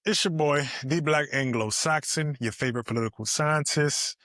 It's your boy, Thee BlackAnglosaxon, your favorite political scientist.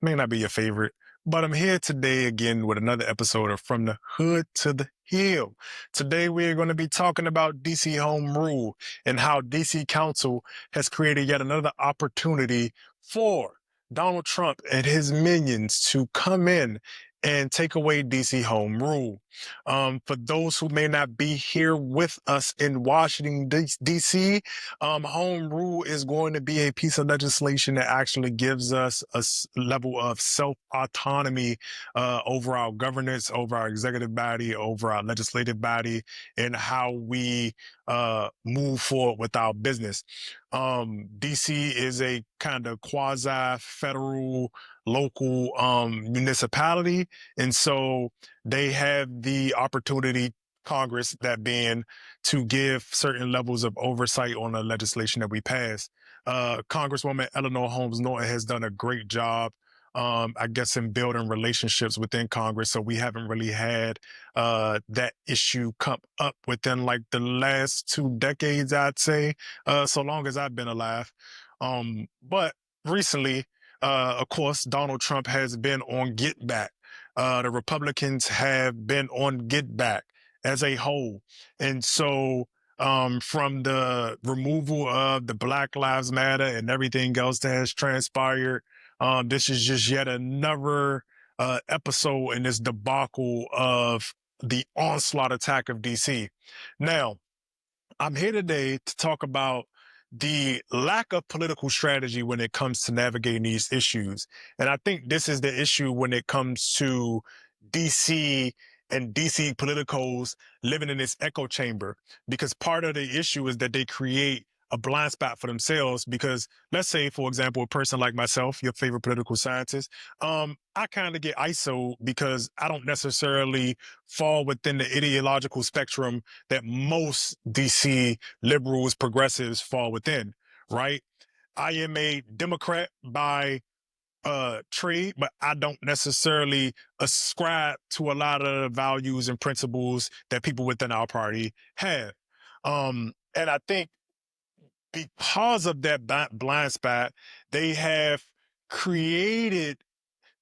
May not be your favorite, but I'm here today again with another episode of From the Hood to the Hill. Today we are going to be talking about DC Home Rule and how DC Council has created yet another opportunity for Donald Trump and his minions to come in and take away DC Home Rule. For those who may not be here with us in Washington, D.C., Home Rule is going to be a piece of legislation that actually gives us a level of self-autonomy over our governance, over our executive body, over our legislative body, and how we move forward with our business. DC is a kind of quasi-federal local municipality, and so they have the opportunity, Congress that being, to give certain levels of oversight on the legislation that we pass. Congresswoman Eleanor Holmes Norton has done a great job, I guess, in building relationships within Congress. So we haven't really had that issue come up within like the last 2 decades, I'd say, so long as I've been alive. But recently, of course, Donald Trump has been on Get Back. The Republicans have been on Get Back as a whole. And so from the removal of the Black Lives Matter and everything else that has transpired, this is just yet another episode in this debacle of the onslaught attack of DC. Now, I'm here today to talk about the lack of political strategy when it comes to navigating these issues. And I think this is the issue when it comes to DC and DC politicos living in this echo chamber, because part of the issue is that they create a blind spot for themselves. Because let's say, for example, a person like myself, your favorite political scientist, I kind of get ISO because I don't necessarily fall within the ideological spectrum that most DC liberals, progressives fall within, right? I am a Democrat by trade, but I don't necessarily ascribe to a lot of the values and principles that people within our party have. And I think because of that blind spot, they have created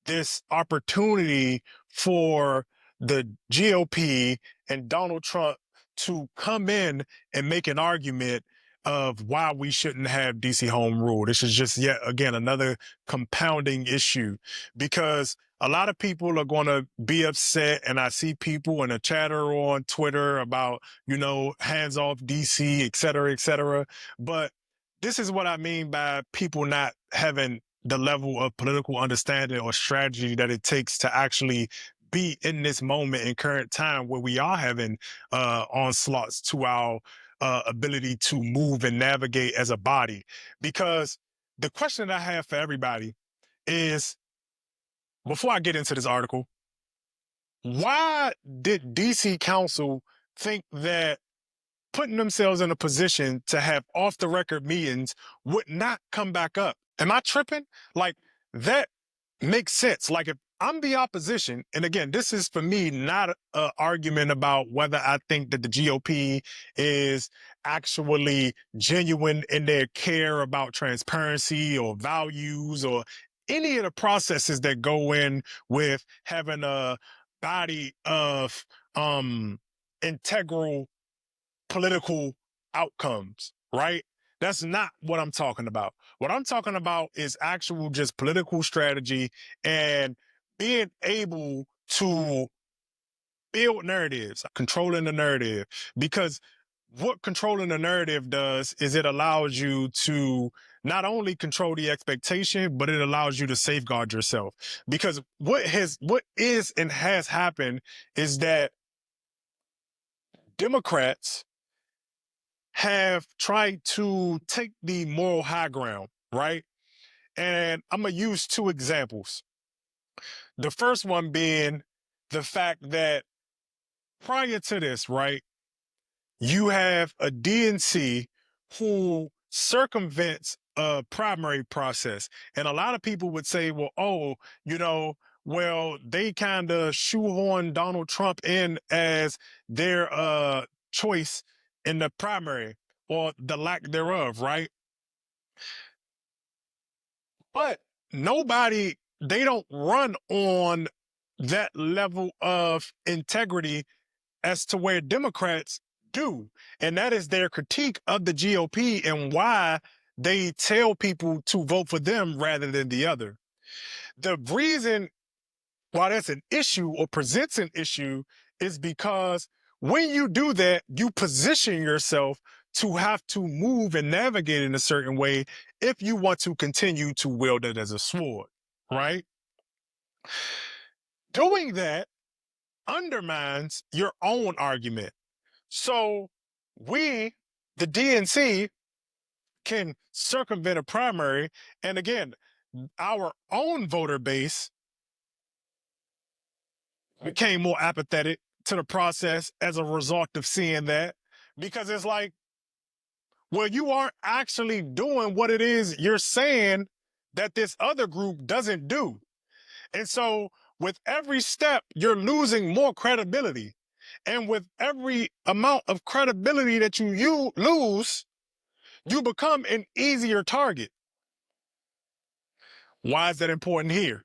this opportunity for the GOP and Donald Trump to come in and make an argument of why we shouldn't have DC home rule. This is just yet again another compounding issue, because a lot of people are going to be upset, and I see people in a chatter on Twitter about, hands off DC, et cetera, et cetera. But this is what I mean by people not having the level of political understanding or strategy that it takes to actually be in this moment in current time where we are having onslaughts to our ability to move and navigate as a body. Because the question that I have for everybody is, before I get into this article, why did DC Council think that putting themselves in a position to have off the record meetings would not come back up? Am I tripping? Like, that makes sense. Like, if I'm the opposition, and again, this is for me not an argument about whether I think that the GOP is actually genuine in their care about transparency or values or any of the processes that go in with having a body of integral political outcomes, right? That's not what I'm talking about. What I'm talking about is actual just political strategy and being able to build narratives, controlling the narrative. Because what controlling the narrative does is it allows you to not only control the expectation, but it allows you to safeguard yourself. Because what is and has happened is that Democrats have tried to take the moral high ground, right? And I'm going to use two examples. The first one being the fact that prior to this, right, you have a DNC who circumvents a primary process. And a lot of people would say, well, they kind of shoehorn Donald Trump in as their choice in the primary, or the lack thereof, right? But they don't run on that level of integrity as to where Democrats do. And that is their critique of the GOP and why they tell people to vote for them rather than the other. The reason why that's an issue or presents an issue is because when you do that, you position yourself to have to move and navigate in a certain way if you want to continue to wield it as a sword, right? Doing that undermines your own argument. So we, the DNC, can circumvent a primary. And again, our own voter base became more apathetic to the process as a result of seeing that, because it's like, well, you aren't actually doing what it is you're saying that this other group doesn't do. And so with every step, you're losing more credibility. And with every amount of credibility that you lose, you become an easier target. Why is that important here?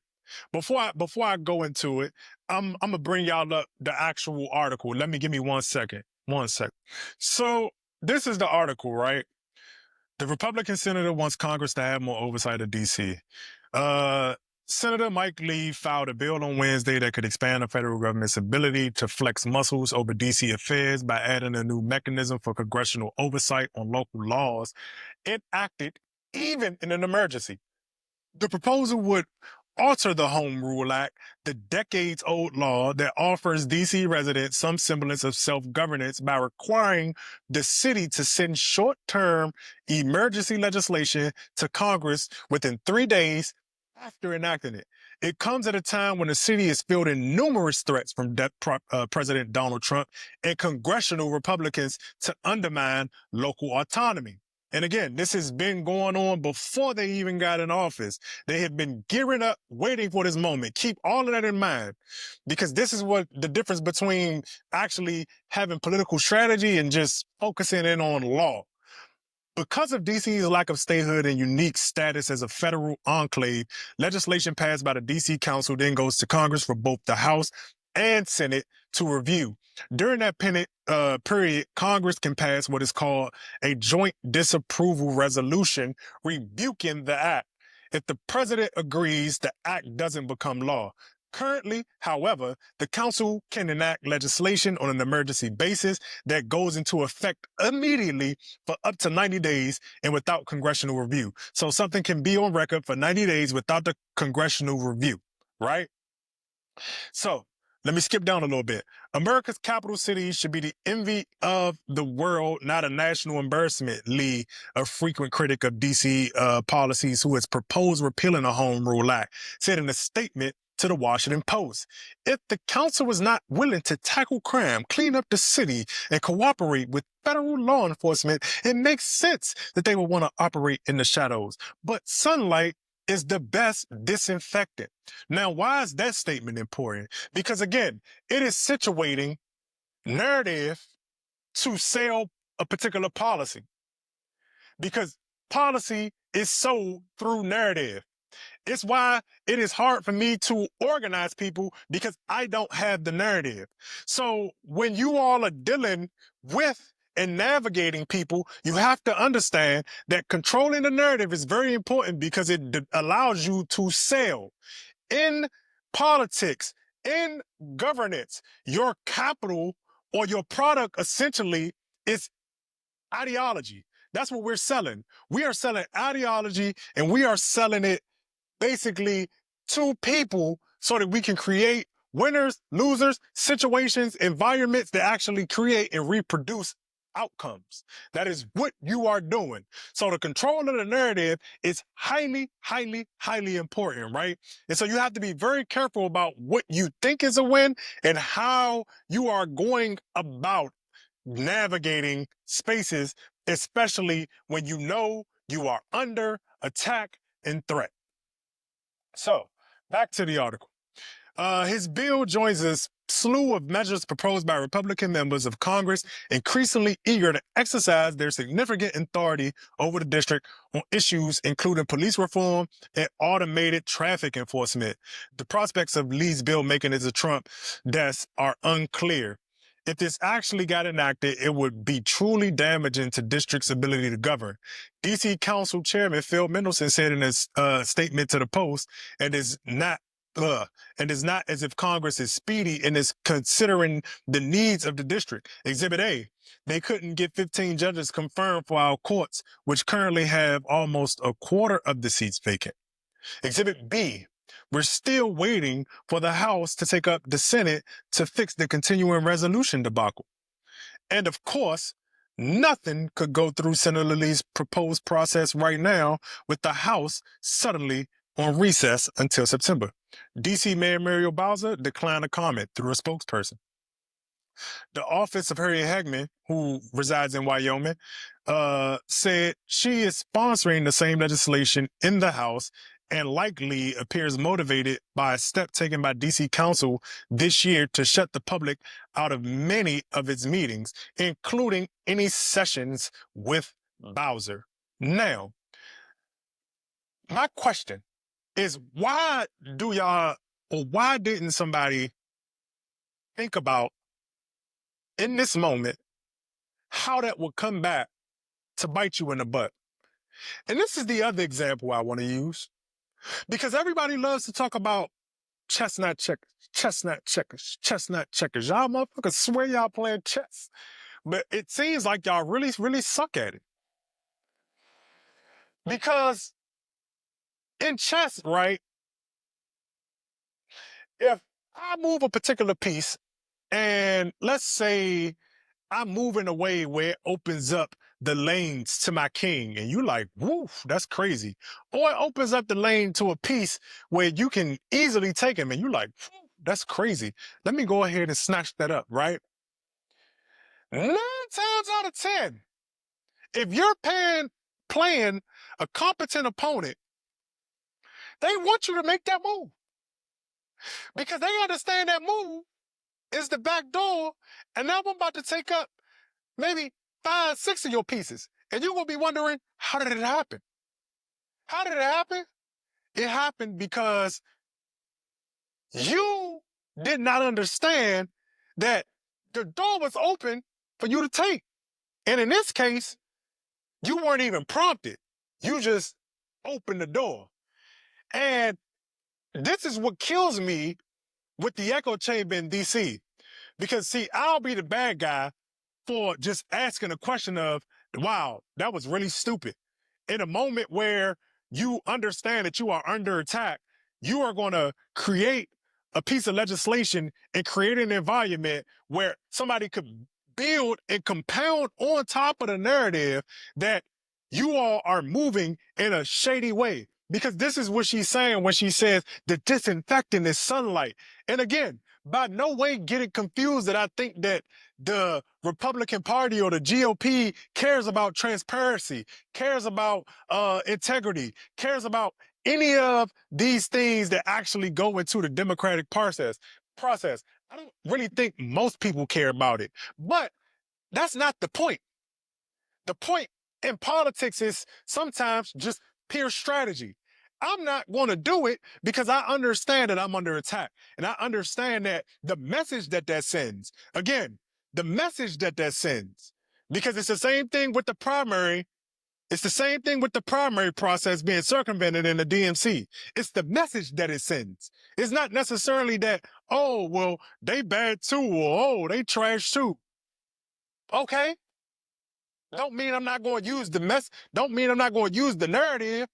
Before I go into it, I'm gonna bring y'all up the actual article. Give me 1 second. 1 second. So this is the article, right? The Republican senator wants Congress to have more oversight of DC. Senator Mike Lee filed a bill on Wednesday that could expand the federal government's ability to flex muscles over DC affairs by adding a new mechanism for congressional oversight on local laws enacted even in an emergency. The proposal would alter the Home Rule Act, the decades-old law that offers D.C. residents some semblance of self-governance by requiring the city to send short-term emergency legislation to Congress within 3 days after enacting it. It comes at a time when the city is fielding numerous threats from President Donald Trump and congressional Republicans to undermine local autonomy. And again, this has been going on before they even got in office. They have been gearing up, waiting for this moment. Keep all of that in mind, because this is what the difference between actually having political strategy and just focusing in on law. Because of DC's lack of statehood and unique status as a federal enclave, legislation passed by the DC Council then goes to Congress for both the House and Senate to review. During that period, Congress can pass what is called a joint disapproval resolution rebuking the act. If the president agrees, the act doesn't become law. Currently, however, the council can enact legislation on an emergency basis that goes into effect immediately for up to 90 days and without congressional review. So something can be on record for 90 days without the congressional review, right? So let me skip down a little bit. America's capital cities should be the envy of the world, not a national embarrassment, Lee, a frequent critic of D.C. Policies who has proposed repealing the Home Rule Act, said in a statement to the Washington Post. If the council was not willing to tackle crime, clean up the city, and cooperate with federal law enforcement, it makes sense that they would want to operate in the shadows. But sunlight is the best disinfectant. Now, why is that statement important? Because again, it is situating narrative to sell a particular policy, because policy is sold through narrative. It's why it is hard for me to organize people, because I don't have the narrative. So when you all are dealing with and navigating people, you have to understand that controlling the narrative is very important, because it allows you to sell. In politics, in governance, your capital or your product essentially is ideology. That's what we're selling. We are selling ideology, and we are selling it basically to people so that we can create winners, losers, situations, environments that actually create and reproduce outcomes. That is what you are doing. So the control of the narrative is highly, highly, highly important, right? And so you have to be very careful about what you think is a win and how you are going about navigating spaces, especially when you know you are under attack and threat. So back to the article. His bill joins a slew of measures proposed by Republican members of Congress, increasingly eager to exercise their significant authority over the district on issues including police reform and automated traffic enforcement. The prospects of Lee's bill making it to Trump desk are unclear. If this actually got enacted, it would be truly damaging to district's ability to govern. D.C. Council Chairman Phil Mickelson said in his statement to the Post, and is not as if Congress is speedy and is considering the needs of the district. Exhibit A, they couldn't get 15 judges confirmed for our courts, which currently have almost a quarter of the seats vacant. Exhibit B, we're still waiting for the House to take up the Senate to fix the continuing resolution debacle. And of course, nothing could go through Senator Lee's proposed process right now with the House suddenly on recess until September. D.C. Mayor Muriel Bowser declined to comment through a spokesperson. The office of Harriet Hagman, who resides in Wyoming, said she is sponsoring the same legislation in the House and likely appears motivated by a step taken by D.C. Council this year to shut the public out of many of its meetings, including any sessions with Bowser. Now, my question is, why didn't somebody think about in this moment how that would come back to bite you in the butt? And this is the other example I want to use, because everybody loves to talk about chestnut checkers, chestnut checkers, chestnut checkers. Y'all motherfuckers swear y'all playing chess, but it seems like y'all really, really suck at it. Because in chess, right, if I move a particular piece and let's say I'm moving away where it opens up the lanes to my king, and you like, woof, that's crazy. Or it opens up the lane to a piece where you can easily take him, and you like, that's crazy. Let me go ahead and snatch that up, right? 9 times out of 10, if you're playing a competent opponent, they want you to make that move. Because they understand that move is the back door, and now I'm about to take up maybe 5, 6 of your pieces. And you're going to be wondering, how did it happen? How did it happen? It happened because you did not understand that the door was open for you to take. And in this case, you weren't even prompted. You just opened the door. And this is what kills me with the echo chamber in DC. Because see, I'll be the bad guy for just asking a question of, wow, that was really stupid. In a moment where you understand that you are under attack, you are going to create a piece of legislation and create an environment where somebody could build and compound on top of the narrative that you all are moving in a shady way. Because this is what she's saying when she says the disinfectant is sunlight. And again, by no way get it confused that I think that the Republican Party or the GOP cares about transparency, cares about integrity, cares about any of these things that actually go into the democratic process. I don't really think most people care about it, but that's not the point. The point in politics is sometimes just pure strategy. I'm not going to do it because I understand that I'm under attack. And I understand that the message that sends, again, the message that sends, because it's the same thing with the primary. It's the same thing with the primary process being circumvented in the DNC. It's the message that it sends. It's not necessarily that, oh, well, they bad too, or oh, they trash too. Okay. Don't mean I'm not going to use don't mean I'm not going to use the narrative.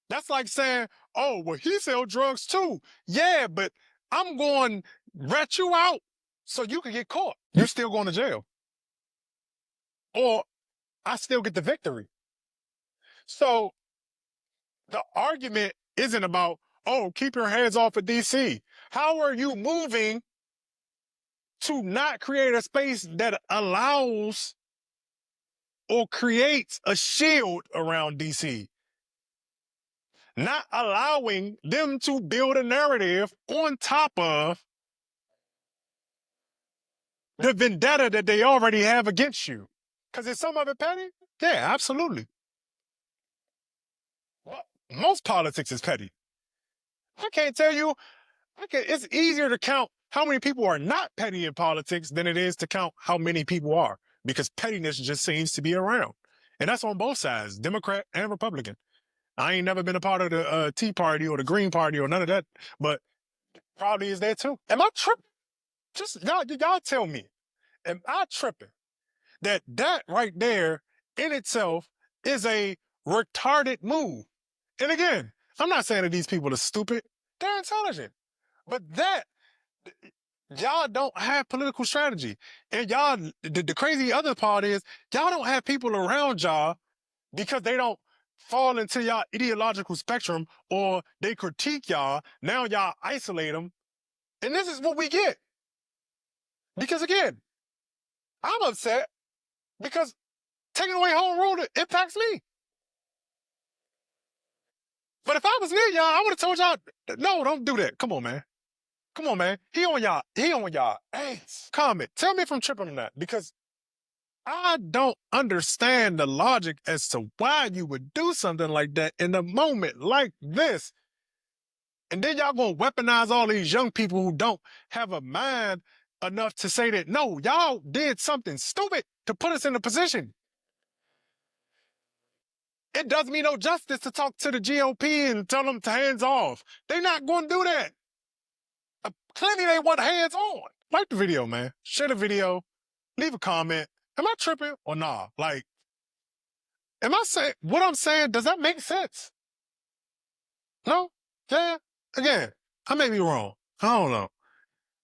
That's like saying, oh, well, he sell drugs too. Yeah, but I'm going to rat you out so you can get caught. You're still going to jail. Or I still get the victory. So the argument isn't about, oh, keep your hands off of DC. How are you moving to not create a space that allows or creates a shield around DC? Not allowing them to build a narrative on top of the vendetta that they already have against you. Because is some of it petty? Yeah, absolutely. Well, most politics is petty. I can't tell you, it's easier to count how many people are not petty in politics than it is to count how many people are, because pettiness just seems to be around. And that's on both sides, Democrat and Republican. I ain't never been a part of the Tea Party or the Green Party or none of that, but probably is there too. Am I tripping? Just y'all tell me, am I tripping that right there in itself is a retarded move? And again, I'm not saying that these people are stupid. They're intelligent. But that, y'all don't have political strategy. And y'all, the crazy other part is, y'all don't have people around y'all because they don't fall into y'all ideological spectrum or they critique y'all. Now y'all isolate them. And this is what we get. Because again, I'm upset because taking away home rule impacts me. But if I was near y'all, I would have told y'all, no, don't do that. Come on, man. Come on, man. He on y'all ass. Comment. Tell me if I'm tripping on that. Because I don't understand the logic as to why you would do something like that in a moment like this. And then y'all gonna weaponize all these young people who don't have a mind enough to say that, no, y'all did something stupid to put us in a position. It does me no justice to talk to the GOP and tell them to hands off. They're not gonna do that. Clearly they want hands on. Like the video, man. Share the video. Leave a comment. Am I tripping or nah? Like, am I saying what I'm saying? Does that make sense? No? Yeah? Again, I may be wrong. I don't know.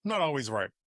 I'm not always right.